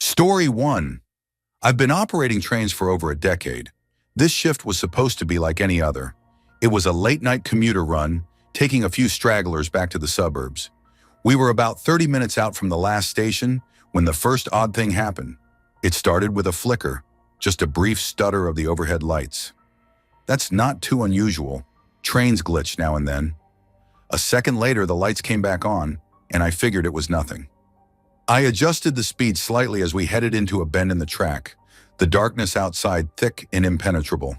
Story 1. I've been operating trains for over a decade. This shift was supposed to be like any other. It was a late-night commuter run, taking a few stragglers back to the suburbs. We were about 30 minutes out from the last station when the first odd thing happened. It started with a flicker, just a brief stutter of the overhead lights. That's not too unusual. Trains glitch now and then. A second later, the lights came back on, and I figured it was nothing. I adjusted the speed slightly as we headed into a bend in the track, the darkness outside thick and impenetrable.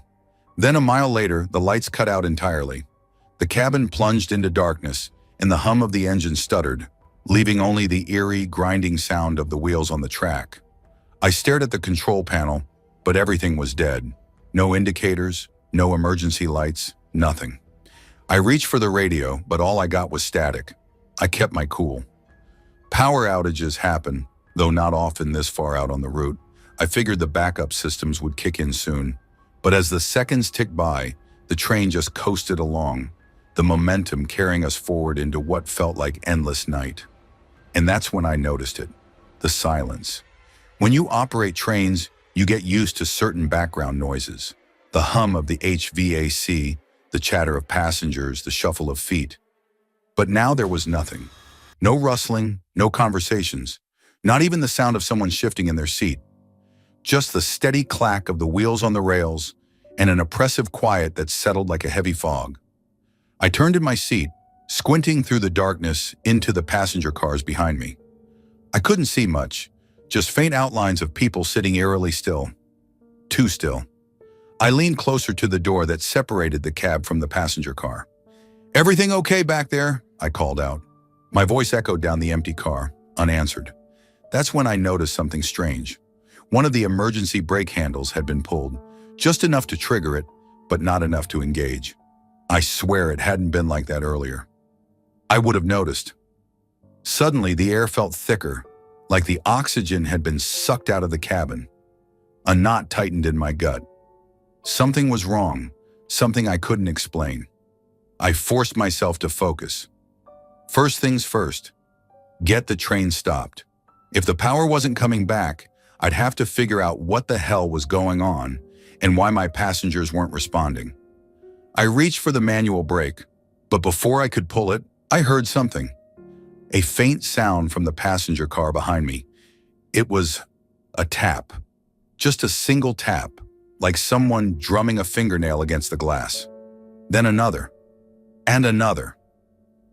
Then a mile later, the lights cut out entirely. The cabin plunged into darkness, and the hum of the engine stuttered, leaving only the eerie, grinding sound of the wheels on the track. I stared at the control panel, but everything was dead. No indicators, no emergency lights, nothing. I reached for the radio, but all I got was static. I kept my cool. Power outages happen, though not often this far out on the route. I figured the backup systems would kick in soon. But as the seconds ticked by, the train just coasted along, the momentum carrying us forward into what felt like endless night. And that's when I noticed it, the silence. When you operate trains, you get used to certain background noises. The hum of the HVAC, the chatter of passengers, the shuffle of feet. But now there was nothing. No rustling, no conversations, not even the sound of someone shifting in their seat. Just the steady clack of the wheels on the rails and an oppressive quiet that settled like a heavy fog. I turned in my seat, squinting through the darkness into the passenger cars behind me. I couldn't see much, just faint outlines of people sitting eerily still. Too still. I leaned closer to the door that separated the cab from the passenger car. "Everything okay back there?" I called out. My voice echoed down the empty car, unanswered. That's when I noticed something strange. One of the emergency brake handles had been pulled, just enough to trigger it, but not enough to engage. I swear it hadn't been like that earlier. I would have noticed. Suddenly, the air felt thicker, like the oxygen had been sucked out of the cabin. A knot tightened in my gut. Something was wrong, something I couldn't explain. I forced myself to focus. First things first, get the train stopped. If the power wasn't coming back, I'd have to figure out what the hell was going on and why my passengers weren't responding. I reached for the manual brake, but before I could pull it, I heard something. A faint sound from the passenger car behind me. It was a tap, just a single tap, like someone drumming a fingernail against the glass. Then another, and another.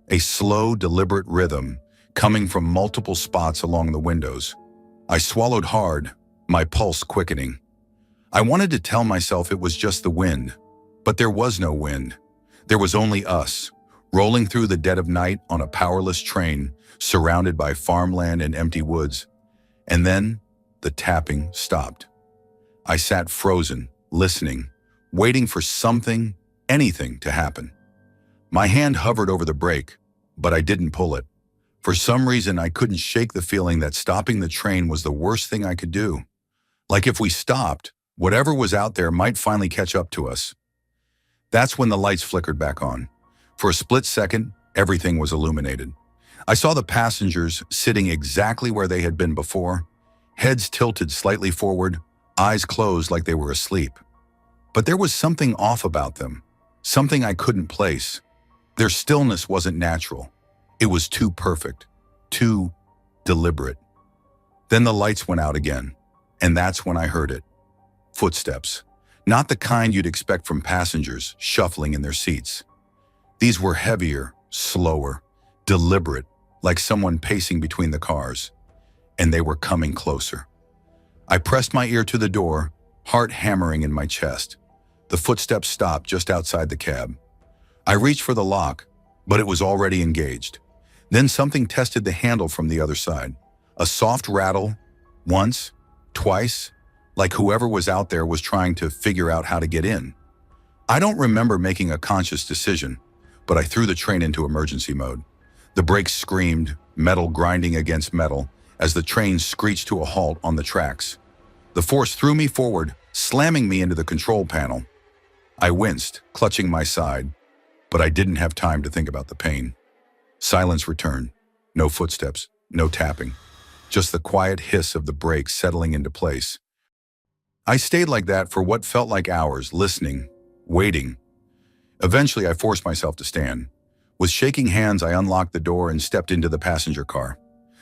A slow, deliberate rhythm coming from multiple spots along the windows. I swallowed hard, my pulse quickening. I wanted to tell myself it was just the wind, but there was no wind. There was only us, rolling through the dead of night on a powerless train, surrounded by farmland and empty woods. And then the tapping stopped. I sat frozen, listening, waiting for something, anything to happen. My hand hovered over the brake, but I didn't pull it. For some reason, I couldn't shake the feeling that stopping the train was the worst thing I could do. Like if we stopped, whatever was out there might finally catch up to us. That's when the lights flickered back on. For a split second, everything was illuminated. I saw the passengers sitting exactly where they had been before, heads tilted slightly forward, eyes closed like they were asleep. But there was something off about them, something I couldn't place. Their stillness wasn't natural. It was too perfect, too deliberate. Then the lights went out again, and that's when I heard it. Footsteps. Not the kind you'd expect from passengers shuffling in their seats. These were heavier, slower, deliberate, like someone pacing between the cars. And they were coming closer. I pressed my ear to the door, heart hammering in my chest. The footsteps stopped just outside the cab. I reached for the lock, but it was already engaged. Then something tested the handle from the other side. A soft rattle, once, twice, like whoever was out there was trying to figure out how to get in. I don't remember making a conscious decision, but I threw the train into emergency mode. The brakes screamed, metal grinding against metal, as the train screeched to a halt on the tracks. The force threw me forward, slamming me into the control panel. I winced, clutching my side, but I didn't have time to think about the pain. Silence returned. No footsteps, no tapping. just the quiet hiss of the brakes settling into place. I stayed like that for what felt like hours, listening, waiting. Eventually, I forced myself to stand. With shaking hands, I unlocked the door and stepped into the passenger car.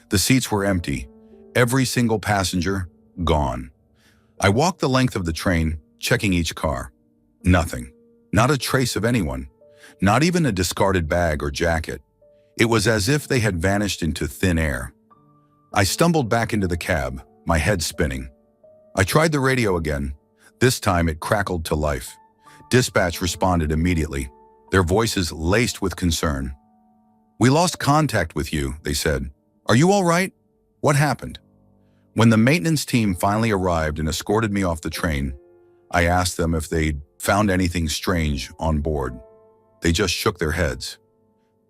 The seats were empty. Every single passenger, gone. I walked the length of the train, checking each car. Nothing. Not a trace of anyone. Not even a discarded bag or jacket. It was as if they had vanished into thin air. I stumbled back into the cab, my head spinning. I tried the radio again. This time it crackled to life. Dispatch responded immediately, their voices laced with concern. "We lost contact with you," they said. "Are you all right? What happened?" When the maintenance team finally arrived and escorted me off the train, I asked them if they'd found anything strange on board. They just shook their heads.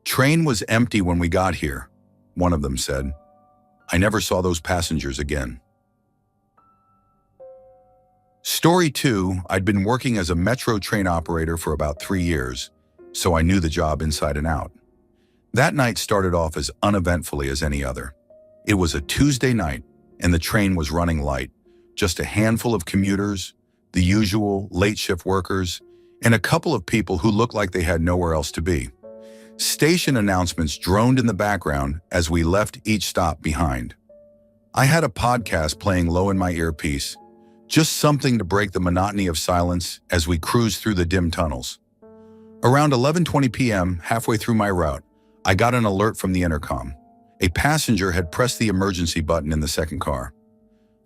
"Train was empty when we got here," one of them said. "I never saw those passengers again." Story 2, I'd been working as a metro train operator for about 3 years, so I knew the job inside and out. That night started off as uneventfully as any other. It was a Tuesday night, and the train was running light. Just a handful of commuters, the usual late shift workers, and a couple of people who looked like they had nowhere else to be. Station announcements droned in the background as we left each stop behind. I had a podcast playing low in my earpiece, just something to break the monotony of silence as we cruised through the dim tunnels. Around 11:20 p.m., halfway through my route, I got an alert from the intercom. A passenger had pressed the emergency button in the second car.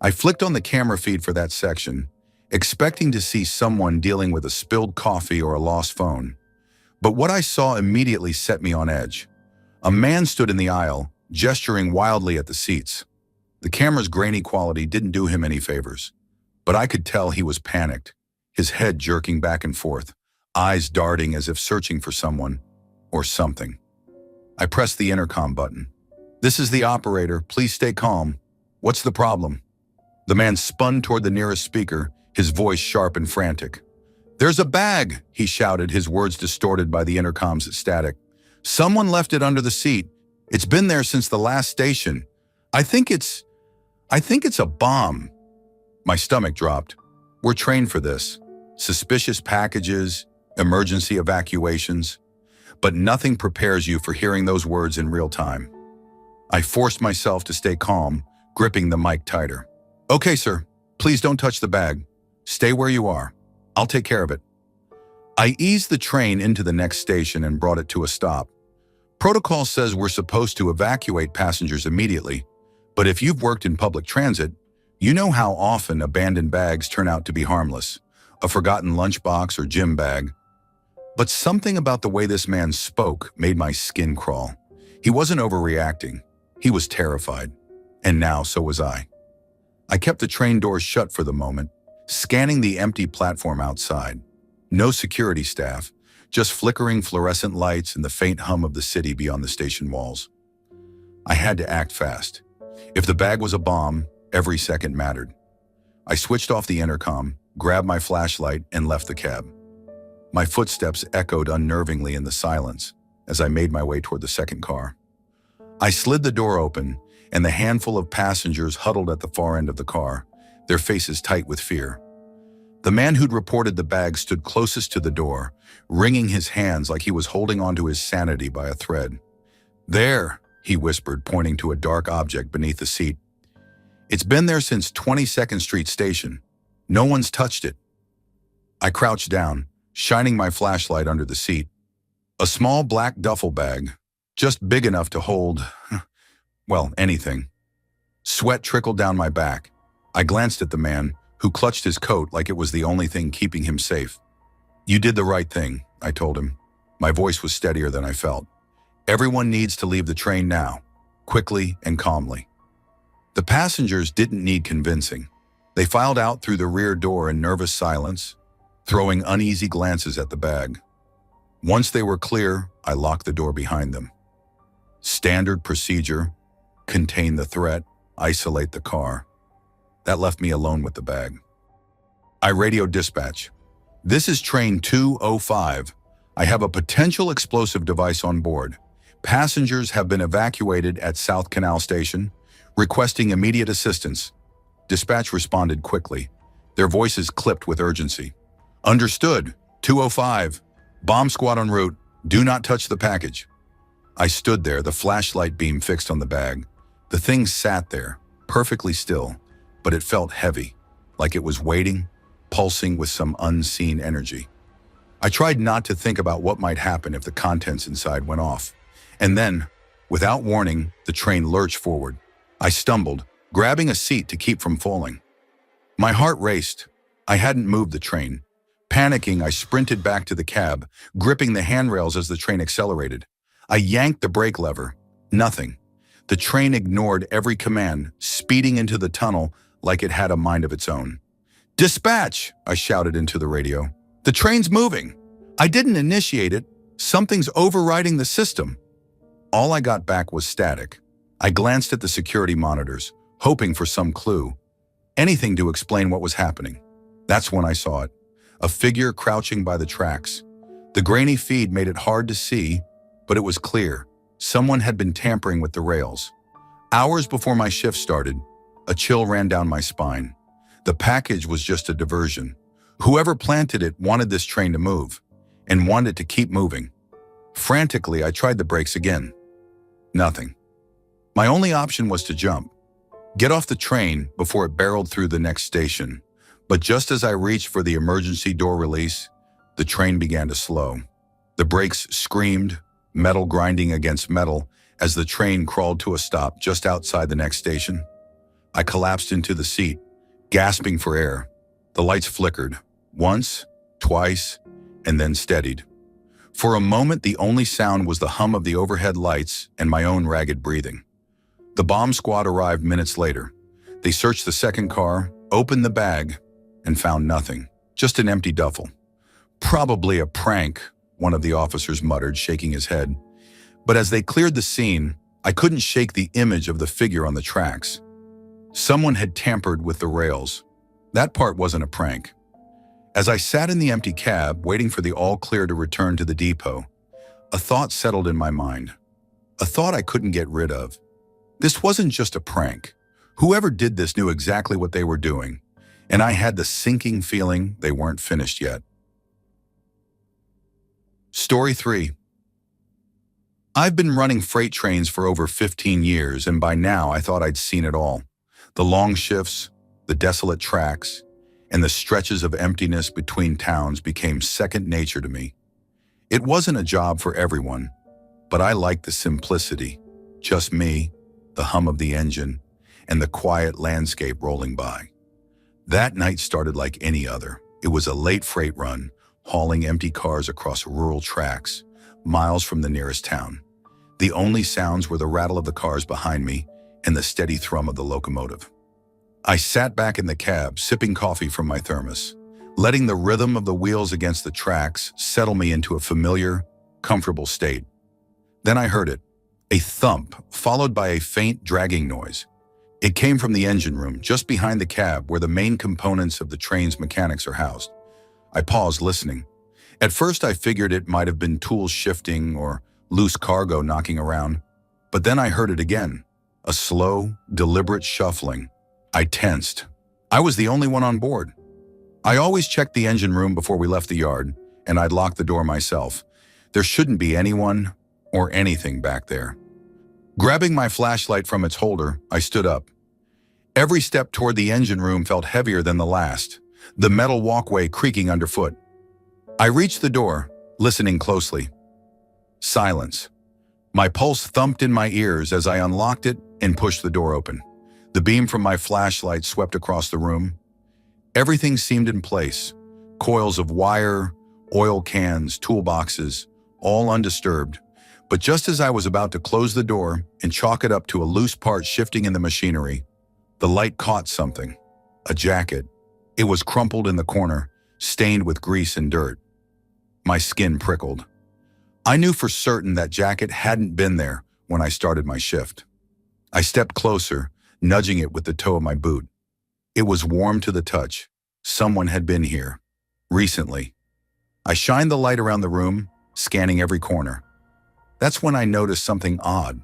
I flicked on the camera feed for that section, expecting to see someone dealing with a spilled coffee or a lost phone. But what I saw immediately set me on edge. A man stood in the aisle, gesturing wildly at the seats. The camera's grainy quality didn't do him any favors, but I could tell he was panicked, his head jerking back and forth, eyes darting as if searching for someone or something. I pressed the intercom button. "This is the operator. Please stay calm. What's the problem?" The man spun toward the nearest speaker, his voice sharp and frantic. "There's a bag," he shouted, his words distorted by the intercom's static. "Someone left it under the seat. It's been there since the last station. I think it's a bomb." My stomach dropped. We're trained for this. Suspicious packages, emergency evacuations. But nothing prepares you for hearing those words in real time. I forced myself to stay calm, gripping the mic tighter. "Okay, sir. Please don't touch the bag. Stay where you are. I'll take care of it." I eased the train into the next station and brought it to a stop. Protocol says we're supposed to evacuate passengers immediately, but if you've worked in public transit, you know how often abandoned bags turn out to be harmless, a forgotten lunchbox or gym bag. But something about the way this man spoke made my skin crawl. He wasn't overreacting. He was terrified. And now so was I. I kept the train doors shut for the moment, scanning the empty platform outside. No security staff, just flickering fluorescent lights and the faint hum of the city beyond the station walls. I had to act fast. If the bag was a bomb, every second mattered. I switched off the intercom, grabbed my flashlight, and left the cab. My footsteps echoed unnervingly in the silence as I made my way toward the second car. I slid the door open, and the handful of passengers huddled at the far end of the car, their faces tight with fear. The man who'd reported the bag stood closest to the door, wringing his hands like he was holding onto his sanity by a thread. "There," he whispered, pointing to a dark object beneath the seat. "It's been there since 22nd Street Station. No one's touched it." I crouched down, shining my flashlight under the seat. A small black duffel bag, just big enough to hold, well, anything. Sweat trickled down my back. I glanced at the man, who clutched his coat like it was the only thing keeping him safe. "You did the right thing," I told him. My voice was steadier than I felt. "Everyone needs to leave the train now, quickly and calmly." The passengers didn't need convincing. They filed out through the rear door in nervous silence, throwing uneasy glances at the bag. Once they were clear, I locked the door behind them. Standard procedure: contain the threat, isolate the car. That left me alone with the bag. I radioed dispatch. "This is train 205. I have a potential explosive device on board. Passengers have been evacuated at South Canal Station. requesting immediate assistance. Dispatch responded quickly, their voices clipped with urgency. Understood. 205. Bomb squad en route. Do not touch the package. I stood there, the flashlight beam fixed on the bag. The thing sat there, perfectly still, but it felt heavy, like it was waiting, pulsing with some unseen energy. I tried not to think about what might happen if the contents inside went off. And then, without warning, the train lurched forward. I stumbled, grabbing a seat to keep from falling. My heart raced. I hadn't moved the train. Panicking, I sprinted back to the cab, gripping the handrails as the train accelerated. I yanked the brake lever. Nothing. The train ignored every command, speeding into the tunnel like it had a mind of its own. Dispatch! I shouted into the radio. The train's moving. I didn't initiate it. Something's overriding the system. All I got back was static. I glanced at the security monitors, hoping for some clue. Anything to explain what was happening. That's when I saw it. A figure crouching by the tracks. The grainy feed made it hard to see, but it was clear. Someone had been tampering with the rails. Hours before my shift started, a chill ran down my spine. The package was just a diversion. Whoever planted it wanted this train to move, and wanted it to keep moving. Frantically, I tried the brakes again. Nothing. My only option was to jump. Get off the train before it barreled through the next station. But just as I reached for the emergency door release, the train began to slow. The brakes screamed, metal grinding against metal, as the train crawled to a stop just outside the next station. I collapsed into the seat, gasping for air. The lights flickered, once, twice, and then steadied. For a moment, the only sound was the hum of the overhead lights and my own ragged breathing. The bomb squad arrived minutes later. They searched the second car, opened the bag, and found nothing, just an empty duffel. Probably a prank, one of the officers muttered, shaking his head. But as they cleared the scene, I couldn't shake the image of the figure on the tracks. Someone had tampered with the rails. That part wasn't a prank. As I sat in the empty cab, waiting for the all-clear to return to the depot, a thought settled in my mind. A thought I couldn't get rid of. This wasn't just a prank. Whoever did this knew exactly what they were doing, and I had the sinking feeling they weren't finished yet. Story 3. I've been running freight trains for over 15 years, and by now I thought I'd seen it all. The long shifts, the desolate tracks, and the stretches of emptiness between towns became second nature to me. It wasn't a job for everyone, but I liked the simplicity. Just me, the hum of the engine, and the quiet landscape rolling by. That night started like any other. It was a late freight run, hauling empty cars across rural tracks, miles from the nearest town. The only sounds were the rattle of the cars behind me and the steady thrum of the locomotive. I sat back in the cab, sipping coffee from my thermos, letting the rhythm of the wheels against the tracks settle me into a familiar, comfortable state. Then I heard it, a thump followed by a faint dragging noise. It came from the engine room, just behind the cab where the main components of the train's mechanics are housed. I paused, listening. At first I figured it might have been tools shifting or loose cargo knocking around, but then I heard it again, a slow, deliberate shuffling. I tensed. I was the only one on board. I always checked the engine room before we left the yard, and I'd lock the door myself. There shouldn't be anyone or anything back there. Grabbing my flashlight from its holder, I stood up. Every step toward the engine room felt heavier than the last, the metal walkway creaking underfoot. I reached the door, listening closely. Silence. My pulse thumped in my ears as I unlocked it and pushed the door open. The beam from my flashlight swept across the room. Everything seemed in place. Coils of wire, oil cans, toolboxes, all undisturbed. But just as I was about to close the door and chalk it up to a loose part shifting in the machinery, the light caught something. A jacket. It was crumpled in the corner, stained with grease and dirt. My skin prickled. I knew for certain that jacket hadn't been there when I started my shift. I stepped closer, nudging it with the toe of my boot. It was warm to the touch. Someone had been here. Recently. I shined the light around the room, scanning every corner. That's when I noticed something odd.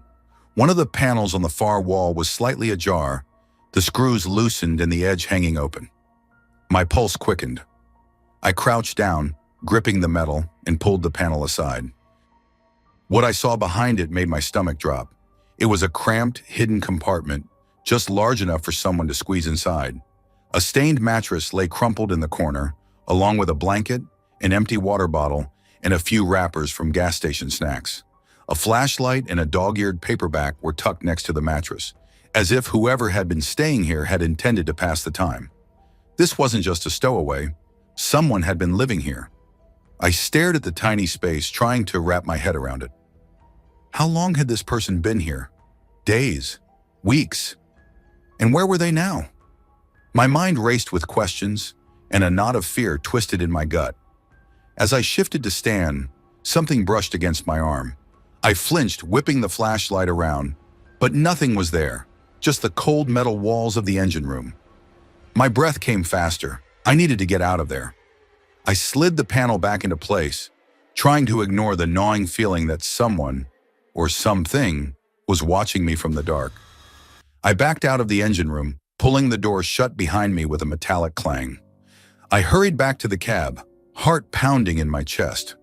One of the panels on the far wall was slightly ajar, the screws loosened and the edge hanging open. My pulse quickened. I crouched down, gripping the metal, and pulled the panel aside. What I saw behind it made my stomach drop. It was a cramped, hidden compartment, just large enough for someone to squeeze inside. A stained mattress lay crumpled in the corner, along with a blanket, an empty water bottle, and a few wrappers from gas station snacks. A flashlight and a dog-eared paperback were tucked next to the mattress, as if whoever had been staying here had intended to pass the time. This wasn't just a stowaway. Someone had been living here. I stared at the tiny space, trying to wrap my head around it. How long had this person been here? Days? Weeks? And where were they now? My mind raced with questions, and a knot of fear twisted in my gut. As I shifted to stand, something brushed against my arm. I flinched, whipping the flashlight around, but nothing was there, just the cold metal walls of the engine room. My breath came faster. I needed to get out of there. I slid the panel back into place, trying to ignore the gnawing feeling that someone, or something, was watching me from the dark. I backed out of the engine room, pulling the door shut behind me with a metallic clang. I hurried back to the cab, heart pounding in my chest.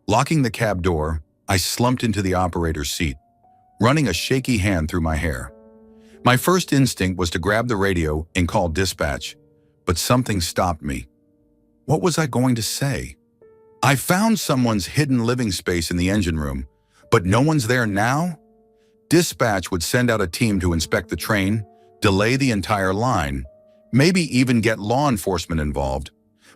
Locking the cab door, I slumped into the operator's seat, running a shaky hand through my hair. My first instinct was to grab the radio and call dispatch, but something stopped me. What was I going to say? I found someone's hidden living space in the engine room, but no one's there now? Dispatch would send out a team to inspect the train, delay the entire line, maybe even get law enforcement involved.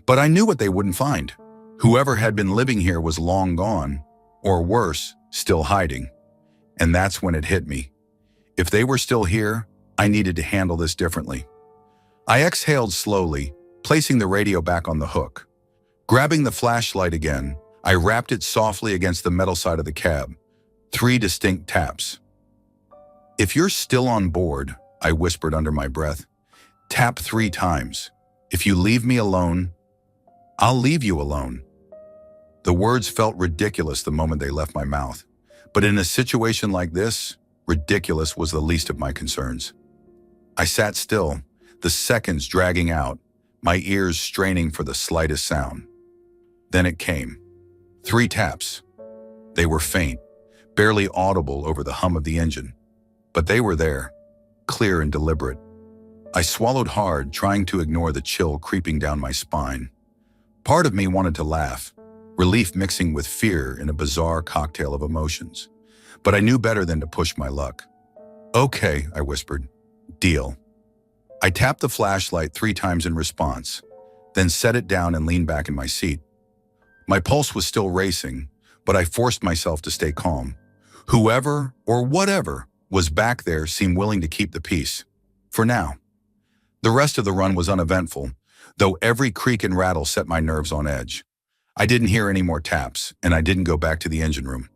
But I knew what they wouldn't find. Whoever had been living here was long gone, or worse, still hiding. And that's when it hit me. If they were still here, I needed to handle this differently. I exhaled slowly, placing the radio back on the hook. Grabbing the flashlight again, I wrapped it softly against the metal side of the cab. 3 distinct taps. "If you're still on board," I whispered under my breath, "tap 3 times. If you leave me alone, I'll leave you alone." The words felt ridiculous the moment they left my mouth, but in a situation like this, ridiculous was the least of my concerns. I sat still, the seconds dragging out, my ears straining for the slightest sound. Then it came. 3 taps. They were faint, barely audible over the hum of the engine, but they were there, clear and deliberate. I swallowed hard, trying to ignore the chill creeping down my spine. Part of me wanted to laugh, relief mixing with fear in a bizarre cocktail of emotions. But I knew better than to push my luck. "Okay," I whispered. "Deal." I tapped the flashlight 3 times in response, then set it down and leaned back in my seat. My pulse was still racing, but I forced myself to stay calm. Whoever or whatever was back there seemed willing to keep the peace. For now. The rest of the run was uneventful, though every creak and rattle set my nerves on edge. I didn't hear any more taps, and I didn't go back to the engine room.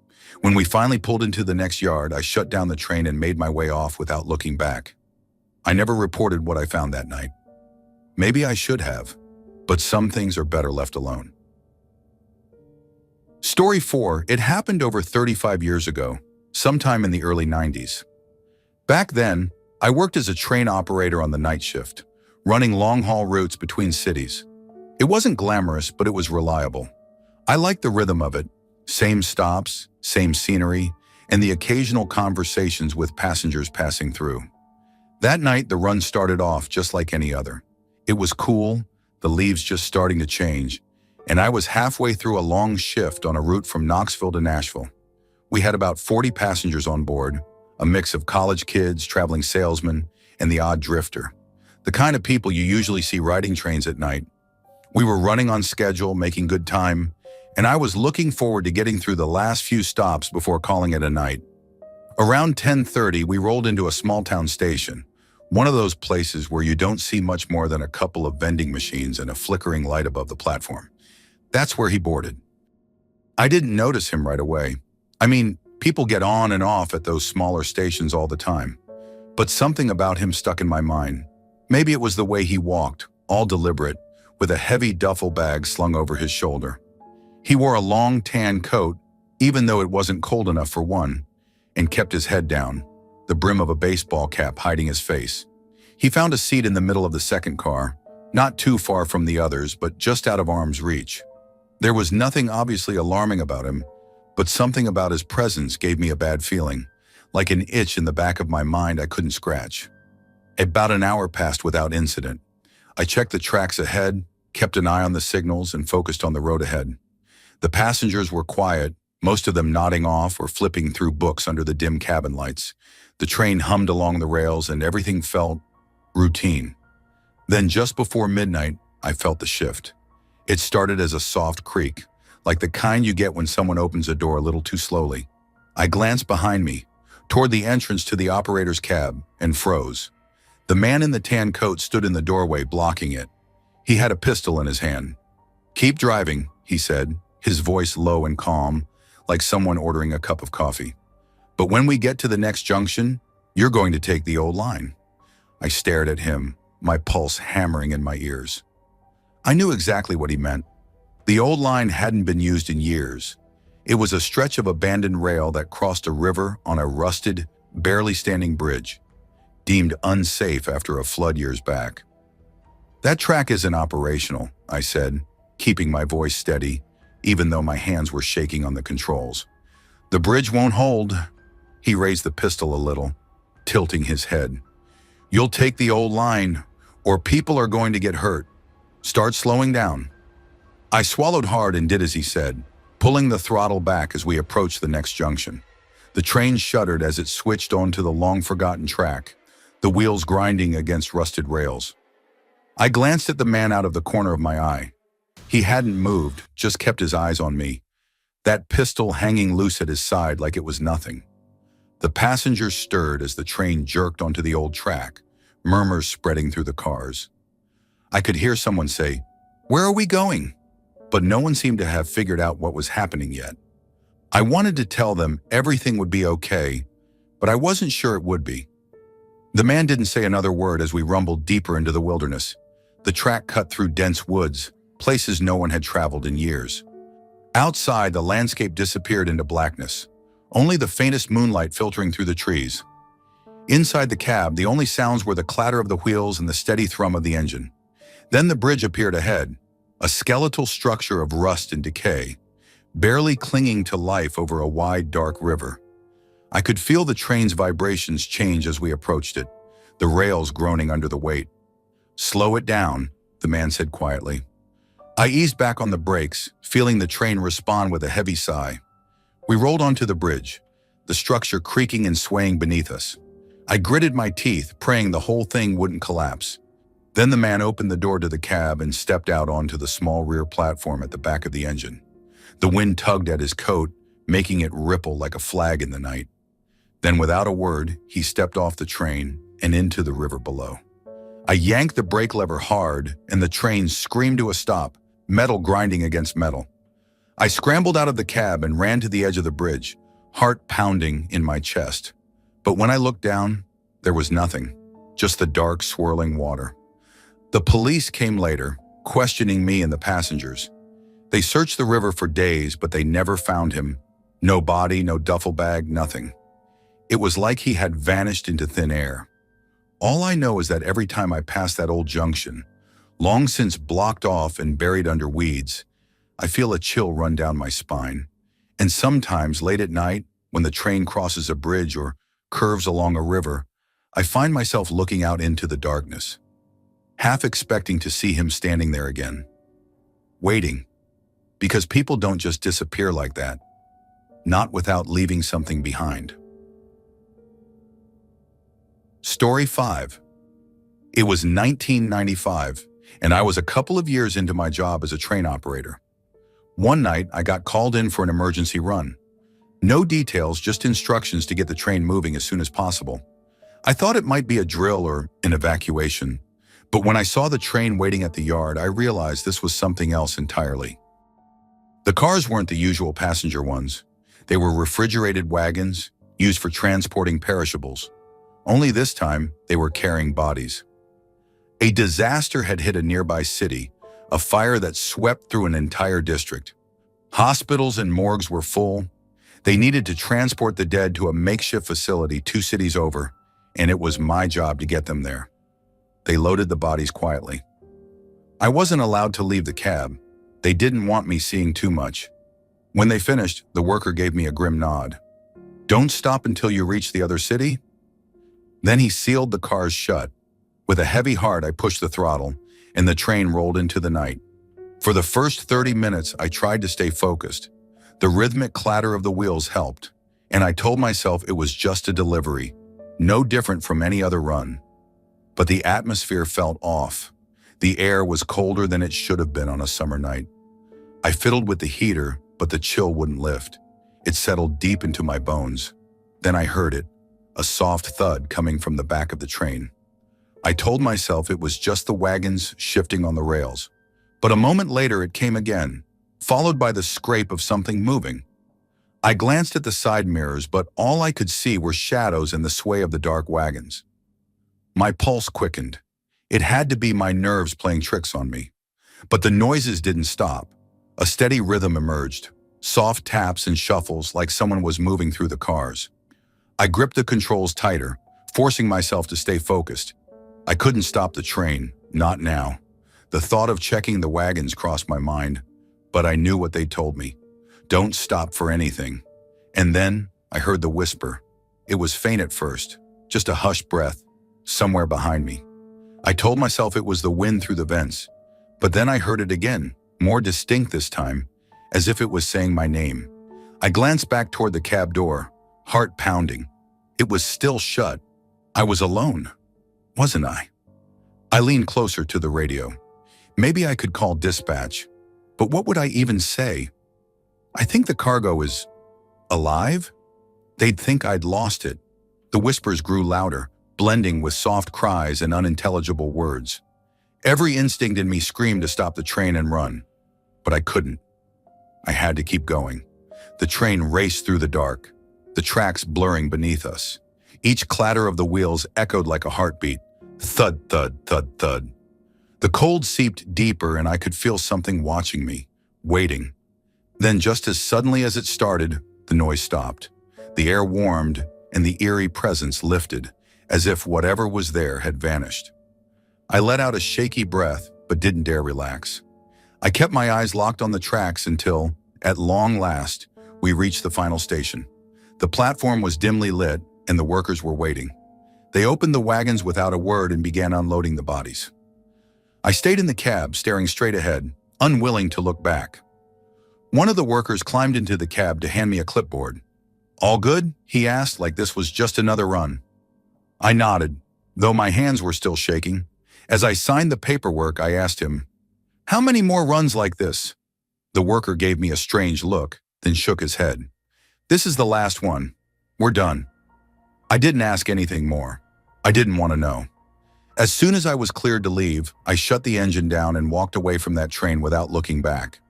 When we finally pulled into the next yard, I shut down the train and made my way off without looking back. I never reported what I found that night. Maybe I should have, but some things are better left alone. Story 4. It happened over 35 years ago, sometime in the early 90s. Back then, I worked as a train operator on the night shift, running long-haul routes between cities. It wasn't glamorous, but it was reliable. I liked the rhythm of it, same stops, same scenery, and the occasional conversations with passengers passing through. That night, the run started off just like any other. It was cool, the leaves just starting to change, and I was halfway through a long shift on a route from Knoxville to Nashville. We had about 40 passengers on board, a mix of college kids, traveling salesmen, and the odd drifter. The kind of people you usually see riding trains at night. We were running on schedule, making good time, and I was looking forward to getting through the last few stops before calling it a night. Around 10:30, we rolled into a small-town station, one of those places where you don't see much more than a couple of vending machines and a flickering light above the platform. That's where he boarded. I didn't notice him right away. I mean, people get on and off at those smaller stations all the time. But something about him stuck in my mind. Maybe it was the way he walked, all deliberate, with a heavy duffel bag slung over his shoulder. He wore a long tan coat, even though it wasn't cold enough for one, and kept his head down, the brim of a baseball cap hiding his face. He found a seat in the middle of the second car, not too far from the others, but just out of arm's reach. There was nothing obviously alarming about him, but something about his presence gave me a bad feeling, like an itch in the back of my mind I couldn't scratch. About an hour passed without incident. I checked the tracks ahead, kept an eye on the signals, and focused on the road ahead. The passengers were quiet, most of them nodding off or flipping through books under the dim cabin lights. The train hummed along the rails and everything felt routine. Then just before midnight, I felt the shift. It started as a soft creak, like the kind you get when someone opens a door a little too slowly. I glanced behind me, toward the entrance to the operator's cab, and froze. The man in the tan coat stood in the doorway, blocking it. He had a pistol in his hand. "Keep driving," he said, his voice low and calm, like someone ordering a cup of coffee. "But when we get to the next junction, you're going to take the old line." I stared at him, my pulse hammering in my ears. I knew exactly what he meant. The old line hadn't been used in years. It was a stretch of abandoned rail that crossed a river on a rusted, barely standing bridge, deemed unsafe after a flood years back. "That track isn't operational," I said, keeping my voice steady, even though my hands were shaking on the controls. "The bridge won't hold." He raised the pistol a little, tilting his head. "You'll take the old line, or people are going to get hurt. Start slowing down." I swallowed hard and did as he said, pulling the throttle back as we approached the next junction. The train shuddered as it switched onto the long-forgotten track, the wheels grinding against rusted rails. I glanced at the man out of the corner of my eye. He hadn't moved, just kept his eyes on me, that pistol hanging loose at his side like it was nothing. The passengers stirred as the train jerked onto the old track, murmurs spreading through the cars. I could hear someone say, "Where are we going?" But no one seemed to have figured out what was happening yet. I wanted to tell them everything would be okay, but I wasn't sure it would be. The man didn't say another word as we rumbled deeper into the wilderness. The track cut through dense woods, places no one had traveled in years. Outside, the landscape disappeared into blackness, only the faintest moonlight filtering through the trees. Inside the cab, the only sounds were the clatter of the wheels and the steady thrum of the engine. Then the bridge appeared ahead, a skeletal structure of rust and decay, barely clinging to life over a wide, dark river. I could feel the train's vibrations change as we approached it, the rails groaning under the weight. "Slow it down," the man said quietly. I eased back on the brakes, feeling the train respond with a heavy sigh. We rolled onto the bridge, the structure creaking and swaying beneath us. I gritted my teeth, praying the whole thing wouldn't collapse. Then the man opened the door to the cab and stepped out onto the small rear platform at the back of the engine. The wind tugged at his coat, making it ripple like a flag in the night. Then without a word, he stepped off the train and into the river below. I yanked the brake lever hard, and the train screamed to a stop, metal grinding against metal. I scrambled out of the cab and ran to the edge of the bridge, heart pounding in my chest. But when I looked down, there was nothing, just the dark, swirling water. The police came later, questioning me and the passengers. They searched the river for days, but they never found him. No body, no duffel bag, nothing. It was like he had vanished into thin air. All I know is that every time I pass that old junction, long since blocked off and buried under weeds, I feel a chill run down my spine. And sometimes late at night, when the train crosses a bridge or curves along a river, I find myself looking out into the darkness, half expecting to see him standing there again, waiting, because people don't just disappear like that, not without leaving something behind. Story 5. It was 1995, and I was a couple of years into my job as a train operator. One night, I got called in for an emergency run. No details, just instructions to get the train moving as soon as possible. I thought it might be a drill or an evacuation, but when I saw the train waiting at the yard, I realized this was something else entirely. The cars weren't the usual passenger ones. They were refrigerated wagons used for transporting perishables. Only this time, they were carrying bodies. A disaster had hit a nearby city, a fire that swept through an entire district. Hospitals and morgues were full. They needed to transport the dead to a makeshift facility 2 cities over, and it was my job to get them there. They loaded the bodies quietly. I wasn't allowed to leave the cab. They didn't want me seeing too much. When they finished, the worker gave me a grim nod. "Don't stop until you reach the other city?" Then he sealed the cars shut. With a heavy heart, I pushed the throttle, and the train rolled into the night. For the first 30 minutes, I tried to stay focused. The rhythmic clatter of the wheels helped, and I told myself it was just a delivery, no different from any other run. But the atmosphere felt off. The air was colder than it should have been on a summer night. I fiddled with the heater, but the chill wouldn't lift. It settled deep into my bones. Then I heard it, a soft thud coming from the back of the train. I told myself it was just the wagons shifting on the rails. But a moment later it came again, followed by the scrape of something moving. I glanced at the side mirrors, but all I could see were shadows and the sway of the dark wagons. My pulse quickened. It had to be my nerves playing tricks on me. But the noises didn't stop. A steady rhythm emerged, soft taps and shuffles like someone was moving through the cars. I gripped the controls tighter, forcing myself to stay focused. I couldn't stop the train, not now. The thought of checking the wagons crossed my mind, but I knew what they told me. Don't stop for anything. And then I heard the whisper. It was faint at first, just a hushed breath, somewhere behind me. I told myself it was the wind through the vents, but then I heard it again, more distinct this time, as if it was saying my name. I glanced back toward the cab door, heart pounding. It was still shut. I was alone, wasn't I? I leaned closer to the radio. Maybe I could call dispatch, but what would I even say? I think the cargo is alive? They'd think I'd lost it. The whispers grew louder, blending with soft cries and unintelligible words. Every instinct in me screamed to stop the train and run, but I couldn't. I had to keep going. The train raced through the dark, the tracks blurring beneath us. Each clatter of the wheels echoed like a heartbeat. Thud, thud, thud, thud. The cold seeped deeper and I could feel something watching me, waiting. Then just as suddenly as it started, the noise stopped. The air warmed and the eerie presence lifted, as if whatever was there had vanished. I let out a shaky breath, but didn't dare relax. I kept my eyes locked on the tracks until, at long last, we reached the final station. The platform was dimly lit and the workers were waiting. They opened the wagons without a word and began unloading the bodies. I stayed in the cab, staring straight ahead, unwilling to look back. One of the workers climbed into the cab to hand me a clipboard. "All good?" he asked, like this was just another run. I nodded, though my hands were still shaking. As I signed the paperwork, I asked him, "How many more runs like this?" The worker gave me a strange look, then shook his head. "This is the last one. We're done." I didn't ask anything more. I didn't want to know. As soon as I was cleared to leave, I shut the engine down and walked away from that train without looking back.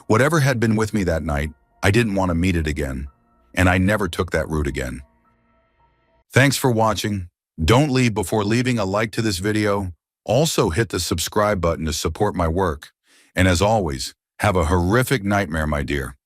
Whatever had been with me that night, I didn't want to meet it again, and I never took that route again. Thanks for watching. Don't leave before leaving a like to this video. Also hit the subscribe button to support my work. And as always, have a horrific nightmare, my dear.